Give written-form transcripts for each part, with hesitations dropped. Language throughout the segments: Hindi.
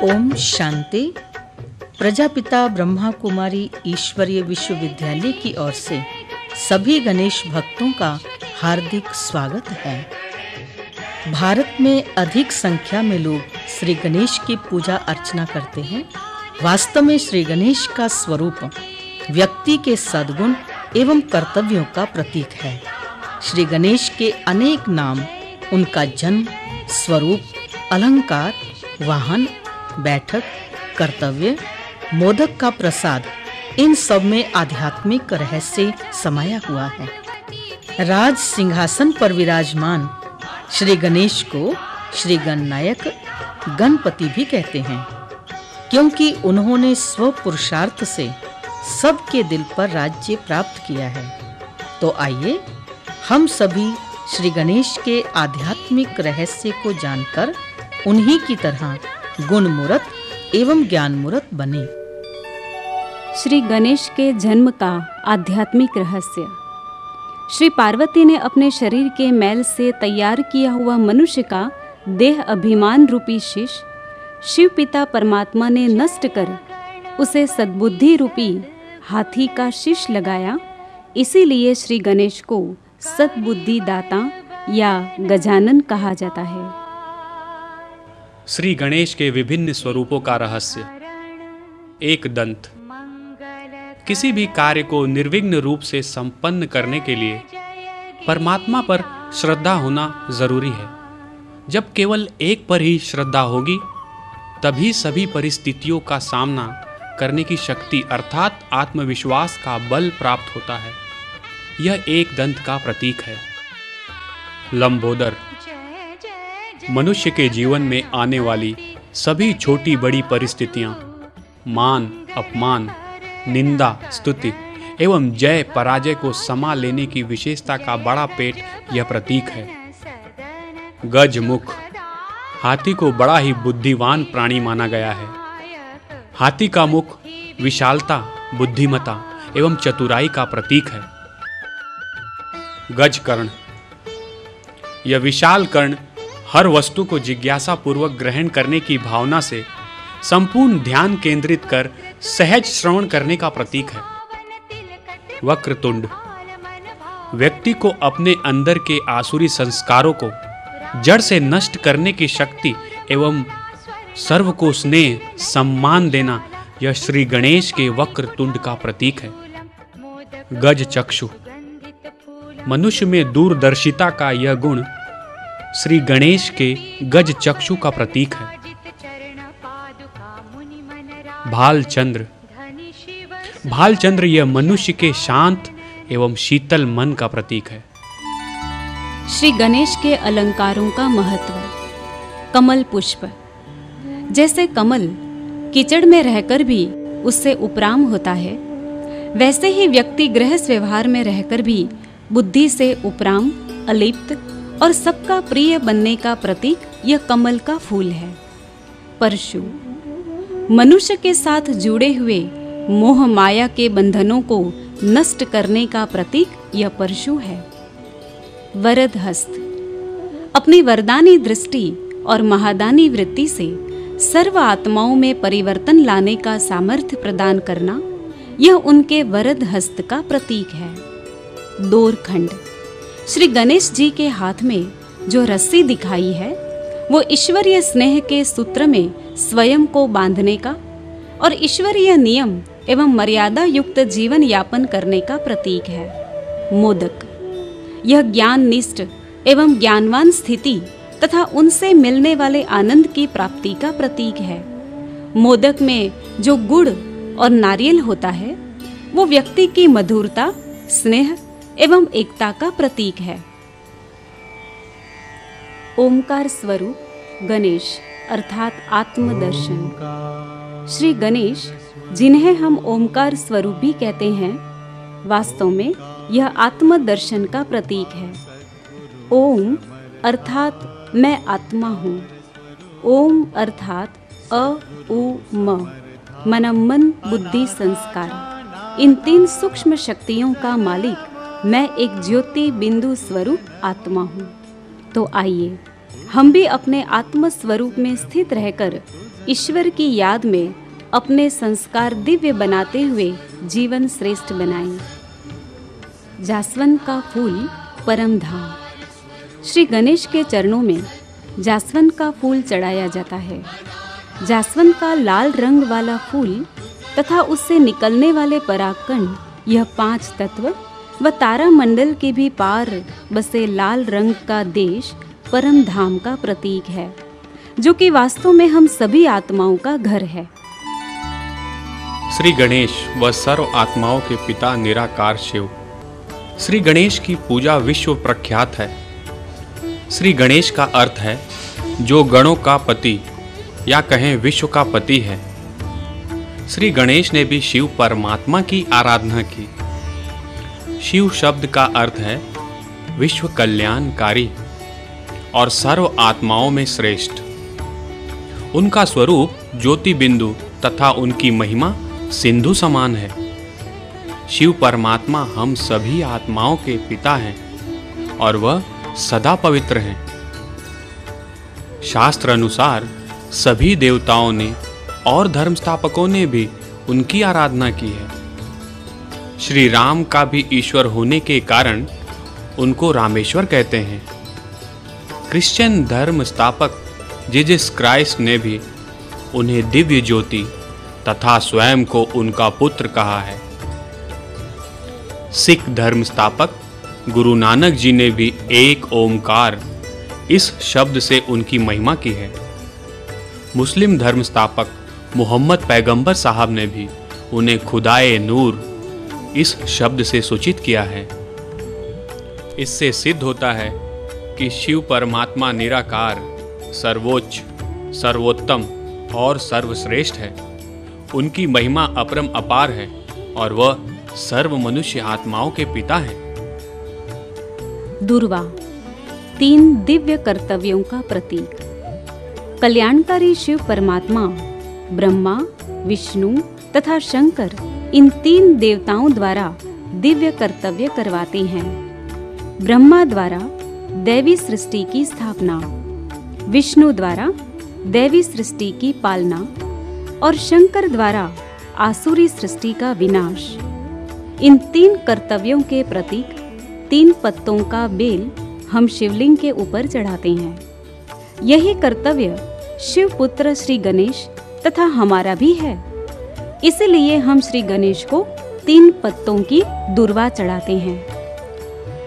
ओम शांति। प्रजापिता ब्रह्मा कुमारी ईश्वरीय विश्वविद्यालय की ओर से सभी गणेश भक्तों का हार्दिक स्वागत है। भारत में अधिक संख्या में लोग श्री गणेश की पूजा अर्चना करते हैं। वास्तव में श्री गणेश का स्वरूप व्यक्ति के सद्गुण एवं कर्तव्यों का प्रतीक है। श्री गणेश के अनेक नाम उनका जन्म, स्वरूप, अलंकार, वाहन, बैठक, कर्तव्य, मोदक का प्रसाद, इन सब में आध्यात्मिक रहस्य समाया हुआ है। राज सिंहासन पर विराजमान श्री गणेश को श्री गणनायक, गणपति भी कहते हैं, क्योंकि उन्होंने स्व पुरुषार्थ से सबके दिल पर राज्य प्राप्त किया है। तो आइए हम सभी श्री गणेश के आध्यात्मिक रहस्य को जानकर उन्हीं की तरह गुण मूर्त एवं ज्ञान मूर्त बने। श्री गणेश के जन्म का आध्यात्मिक रहस्य। श्री पार्वती ने अपने शरीर के मैल से तैयार किया हुआ मनुष्य का देह अभिमान रूपी शीश शिव पिता परमात्मा ने नष्ट कर उसे सद्बुद्धि रूपी हाथी का शीश लगाया। इसीलिए श्री गणेश को सद्बुद्धि दाता या गजानन कहा जाता है। श्री गणेश के विभिन्न स्वरूपों का रहस्य। एक दंत। किसी भी कार्य को निर्विघ्न रूप से संपन्न करने के लिए परमात्मा पर श्रद्धा होना जरूरी है। जब केवल एक पर ही श्रद्धा होगी तभी सभी परिस्थितियों का सामना करने की शक्ति अर्थात आत्मविश्वास का बल प्राप्त होता है। यह एक दंत का प्रतीक है। लंबोदर। मनुष्य के जीवन में आने वाली सभी छोटी बड़ी परिस्थितियां, मान अपमान, निंदा स्तुति एवं जय पराजय को समा लेने की विशेषता का बड़ा पेट यह प्रतीक है। गजमुख। हाथी को बड़ा ही बुद्धिमान प्राणी माना गया है। हाथी का मुख विशालता, बुद्धिमता एवं चतुराई का प्रतीक है। गजकर्ण। यह विशाल कर्ण हर वस्तु को जिज्ञासा पूर्वक ग्रहण करने की भावना से संपूर्ण ध्यान केंद्रित कर सहज श्रवण करने का प्रतीक है। वक्रतुंड। व्यक्ति को अपने अंदर के आसुरी संस्कारों को जड़ से नष्ट करने की शक्ति एवं सर्व को स्नेह सम्मान देना यह श्री गणेश के वक्रतुंड का प्रतीक है। गज चक्षु। मनुष्य में दूरदर्शिता का यह गुण श्री गणेश के गज चक्षु का प्रतीक है। भालचंद्र। भालचंद्र यह मनुष्य के शांत एवं शीतल मन का प्रतीक है। श्री गणेश के अलंकारों का महत्व। कमल पुष्प। जैसे कमल कीचड़ में रहकर भी उससे उपराम होता है, वैसे ही व्यक्ति गृहस्थ व्यवहार में रहकर भी बुद्धि से उपराम, अलिप्त और सबका प्रिय बनने का प्रतीक यह कमल का फूल है। परशु। मनुष्य के साथ जुड़े हुए मोह माया के बंधनों को नष्ट करने का प्रतीक यह परशु है। वरद हस्त। अपनी वरदानी दृष्टि और महादानी वृत्ति से सर्व आत्माओं में परिवर्तन लाने का सामर्थ्य प्रदान करना यह उनके वरद हस्त का प्रतीक है। दोरखंड। श्री गणेश जी के हाथ में जो रस्सी दिखाई है वो ईश्वरीय स्नेह के सूत्र में स्वयं को बांधने का और ईश्वरीय नियम एवं मर्यादा युक्त जीवन यापन करने का प्रतीक है। मोदक। यह ज्ञान निष्ठ एवं ज्ञानवान स्थिति तथा उनसे मिलने वाले आनंद की प्राप्ति का प्रतीक है। मोदक में जो गुड़ और नारियल होता है वो व्यक्ति की मधुरता, स्नेह एवं एकता का प्रतीक है। ओमकार स्वरूप गणेश अर्थात आत्मदर्शन। श्री गणेश जिन्हें हम ओमकार स्वरूप भी कहते हैं, वास्तव में यह आत्मदर्शन का प्रतीक है। ओम अर्थात मैं आत्मा हूँ। ओम अर्थात अ उ म, मनमन बुद्धि संस्कार, इन तीन सूक्ष्म शक्तियों का मालिक मैं एक ज्योति बिंदु स्वरूप आत्मा हूँ। तो आइए हम भी अपने आत्म स्वरूप में स्थित रहकर ईश्वर की याद में अपने संस्कार दिव्य बनाते हुए जीवन श्रेष्ठ बनाएं। जासवंत का फूल परम धाम। श्री गणेश के चरणों में जासवंत का फूल चढ़ाया जाता है। जासवंत का लाल रंग वाला फूल तथा उससे निकलने वाले परागकण, यह 5 तत्व व तारामंडल के भी पार बसे लाल रंग का देश परम धाम का प्रतीक है, जो कि वास्तव में हम सभी आत्माओं का घर है। श्री गणेश व सर्व आत्माओं के पिता निराकार शिव। श्री गणेश की पूजा विश्व प्रख्यात है। श्री गणेश का अर्थ है जो गणों का पति या कहें विश्व का पति है। श्री गणेश ने भी शिव परमात्मा की आराधना की। शिव शब्द का अर्थ है विश्व कल्याणकारी और सर्व आत्माओं में श्रेष्ठ। उनका स्वरूप ज्योति बिंदु तथा उनकी महिमा सिंधु समान है। शिव परमात्मा हम सभी आत्माओं के पिता हैं और वह सदा पवित्र हैं। शास्त्र अनुसार सभी देवताओं ने और धर्म स्थापकों ने भी उनकी आराधना की है। श्री राम का भी ईश्वर होने के कारण उनको रामेश्वर कहते हैं। क्रिश्चियन धर्म स्थापक जीसस क्राइस्ट ने भी उन्हें दिव्य ज्योति तथा स्वयं को उनका पुत्र कहा है। सिख धर्म स्थापक गुरु नानक जी ने भी एक ओमकार इस शब्द से उनकी महिमा की है। मुस्लिम धर्म स्थापक मोहम्मद पैगंबर साहब ने भी उन्हें खुदाए नूर इस शब्द से सूचित किया है। इससे सिद्ध होता है कि शिव परमात्मा निराकार, सर्वोच्च, सर्वोत्तम और सर्वश्रेष्ठ है। उनकी महिमा अपरम अपार है और वह सर्व मनुष्य आत्माओं के पिता हैं। दुर्वा 3 दिव्य कर्तव्यों का प्रतीक। कल्याणकारी शिव परमात्मा ब्रह्मा, विष्णु तथा शंकर इन 3 देवताओं द्वारा दिव्य कर्तव्य करवाते हैं। ब्रह्मा द्वारा दैवी सृष्टि की स्थापना, विष्णु द्वारा दैवी सृष्टि की पालना और शंकर द्वारा आसुरी सृष्टि का विनाश। इन 3 कर्तव्यों के प्रतीक 3 पत्तों का बेल हम शिवलिंग के ऊपर चढ़ाते हैं। यही कर्तव्य शिव पुत्र श्री गणेश तथा हमारा भी है। इसलिए हम श्री गणेश को 3 पत्तों की दुर्वा चढ़ाते हैं।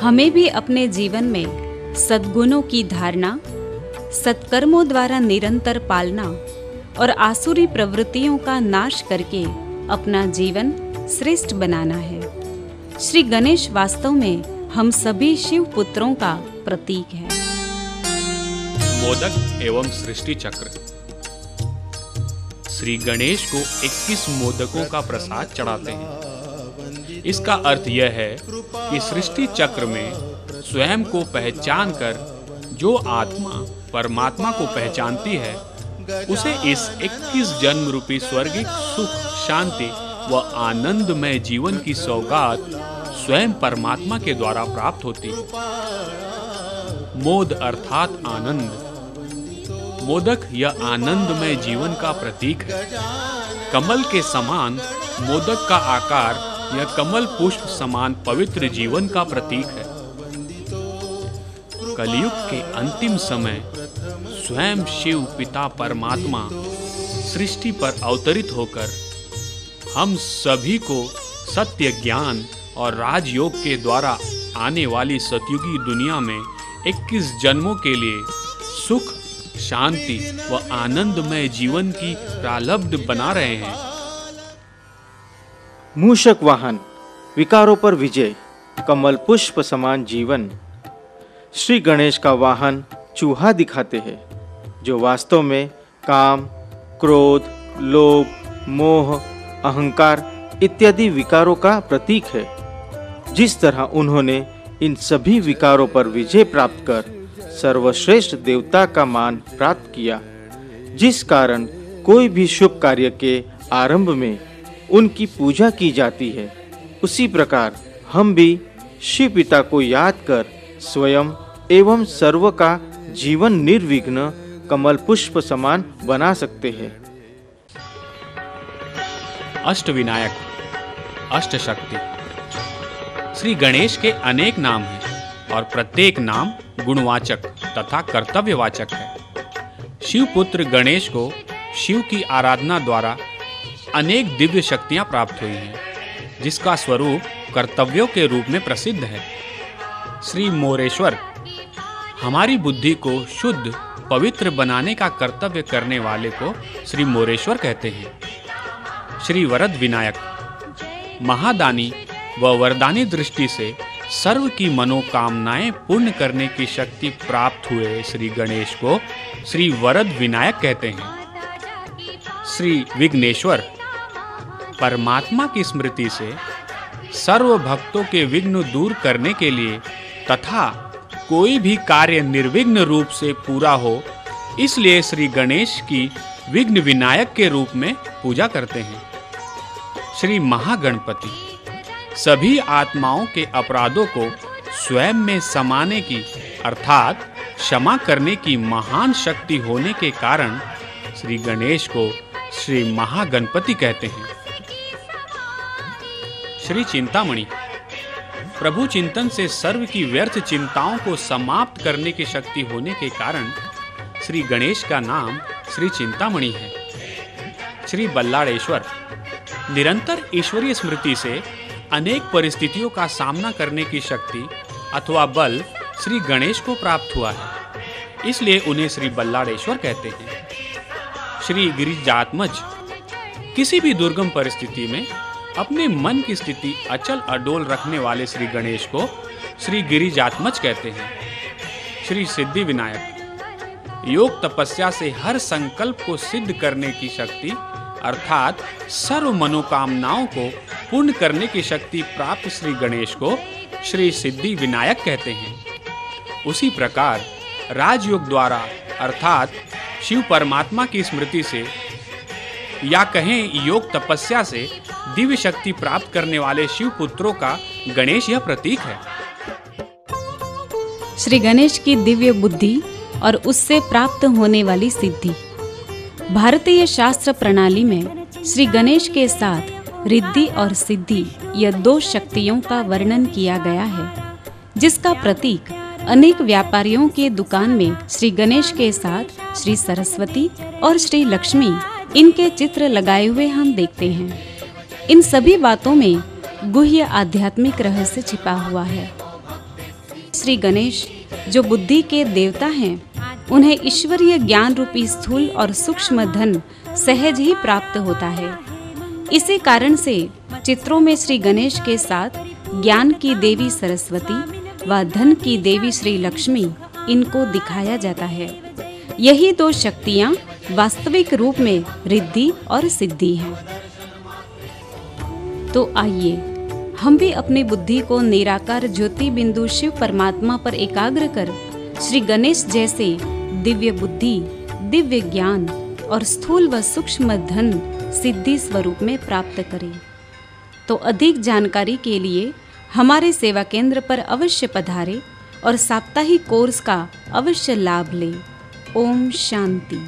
हमें भी अपने जीवन में सद्गुणों की धारणा, सत्कर्मों द्वारा निरंतर पालना और आसुरी प्रवृत्तियों का नाश करके अपना जीवन श्रेष्ठ बनाना है। श्री गणेश वास्तव में हम सभी शिव पुत्रों का प्रतीक है। मोदक एवं सृष्टि चक्र। श्री गणेश को 21 मोदकों का प्रसाद चढ़ाते हैं। इसका अर्थ यह है कि सृष्टि चक्र में स्वयं को पहचान कर जो आत्मा परमात्मा को पहचानती है उसे इस 21 जन्म रूपी स्वर्गिक सुख, शांति व आनंदमय जीवन की सौगात स्वयं परमात्मा के द्वारा प्राप्त होती है। मोद अर्थात आनंद। मोदक यह आनंदमय जीवन का प्रतीक है। कमल के समान मोदक का आकार यह कमल पुष्प समान पवित्र जीवन का प्रतीक है। कलयुग के अंतिम समय स्वयं शिव पिता परमात्मा सृष्टि पर अवतरित होकर हम सभी को सत्य ज्ञान और राजयोग के द्वारा आने वाली सतयुगी दुनिया में 21 जन्मों के लिए सुख, शांति व आनंदमय जीवन की प्रारब्ध बना रहे हैं। मूषक वाहन, विकारों पर विजय, कमल पुष्प समान जीवन। श्री गणेश का वाहन चूहा दिखाते हैं, जो वास्तव में काम, क्रोध, लोभ, मोह, अहंकार इत्यादि विकारों का प्रतीक है। जिस तरह उन्होंने इन सभी विकारों पर विजय प्राप्त कर सर्वश्रेष्ठ देवता का मान प्राप्त किया, जिस कारण कोई भी शुभ कार्य के आरंभ में उनकी पूजा की जाती है, उसी प्रकार हम भी शिव पिता को याद कर स्वयं एवं सर्व का जीवन निर्विघ्न कमल पुष्प समान बना सकते हैं। अष्टविनायक, अष्टशक्ति। श्री गणेश के अनेक नाम हैं और प्रत्येक नाम गुणवाचक तथा कर्तव्यवाचक है। शिवपुत्र गणेश को शिव की आराधना द्वारा अनेक दिव्य शक्तियां प्राप्त हुई हैं, जिसका स्वरूप कर्तव्यों के रूप में प्रसिद्ध है। श्री मोरेश्वर हमारी बुद्धि को शुद्ध पवित्र बनाने का कर्तव्य करने वाले को श्री मोरेश्वर कहते हैं। श्री वरद विनायक महादानी व वरदानी दृष्टि से सर्व की मनोकामनाएं पूर्ण करने की शक्ति प्राप्त हुए श्री गणेश को श्री वरद विनायक कहते हैं। श्री विघ्नेश्वर परमात्मा की स्मृति से सर्व भक्तों के विघ्न दूर करने के लिए तथा कोई भी कार्य निर्विघ्न रूप से पूरा हो, इसलिए श्री गणेश की विघ्न विनायक के रूप में पूजा करते हैं। श्री महागणपति सभी आत्माओं के अपराधों को स्वयं में समाने की अर्थात क्षमा करने की महान शक्ति होने के कारण श्री गणेश को श्री महागणपति कहते हैं। श्री चिंतामणि प्रभु चिंतन से सर्व की व्यर्थ चिंताओं को समाप्त करने की शक्ति होने के कारण श्री गणेश का नाम श्री चिंतामणि है। श्री बल्लाळेश्वर निरंतर ईश्वरीय स्मृति से अनेक परिस्थितियों का सामना करने की शक्ति अथवा बल श्री गणेश को प्राप्त हुआ है, इसलिए उन्हें श्री बल्लाळेश्वर कहते हैं। श्री गिरिजात्मज किसी भी दुर्गम परिस्थिति में अपने मन की स्थिति अचल अडोल रखने वाले श्री गणेश को श्री गिरिजात्मज कहते हैं। श्री सिद्धि विनायक योग तपस्या से हर संकल्प को सिद्ध करने की शक्ति अर्थात सर्व मनोकामनाओं को पूर्ण करने की शक्ति प्राप्त श्री गणेश को श्री सिद्धि विनायक कहते हैं। उसी प्रकार राजयोग द्वारा अर्थात शिव परमात्मा की स्मृति से या कहें योग तपस्या से दिव्य शक्ति प्राप्त करने वाले शिव पुत्रों का गणेश यह प्रतीक है। श्री गणेश की दिव्य बुद्धि और उससे प्राप्त होने वाली सिद्धि। भारतीय शास्त्र प्रणाली में श्री गणेश के साथ रिद्धि और सिद्धि यह दो शक्तियों का वर्णन किया गया है, जिसका प्रतीक अनेक व्यापारियों के दुकान में श्री गणेश के साथ श्री सरस्वती और श्री लक्ष्मी इनके चित्र लगाए हुए हम देखते हैं। इन सभी बातों में गुह्य आध्यात्मिक रहस्य छिपा हुआ है। श्री गणेश जो बुद्धि के देवता हैं, उन्हें ईश्वरीय ज्ञान रूपी स्थूल और सूक्ष्म धन सहज ही प्राप्त होता है। इसी कारण से चित्रों में श्री गणेश के साथ ज्ञान की देवी सरस्वती व धन की देवी श्री लक्ष्मी इनको दिखाया जाता है। यही दो शक्तियाँ वास्तविक रूप में रिद्धि और सिद्धि हैं। तो आइए हम भी अपनी बुद्धि को निराकार ज्योति बिंदु शिव परमात्मा पर एकाग्र कर श्री गणेश जैसे दिव्य बुद्धि, दिव्य ज्ञान और स्थूल व सूक्ष्म धन सिद्धि स्वरूप में प्राप्त करें। तो अधिक जानकारी के लिए हमारे सेवा केंद्र पर अवश्य पधारें और साप्ताहिक कोर्स का अवश्य लाभ लें। ओम शांति।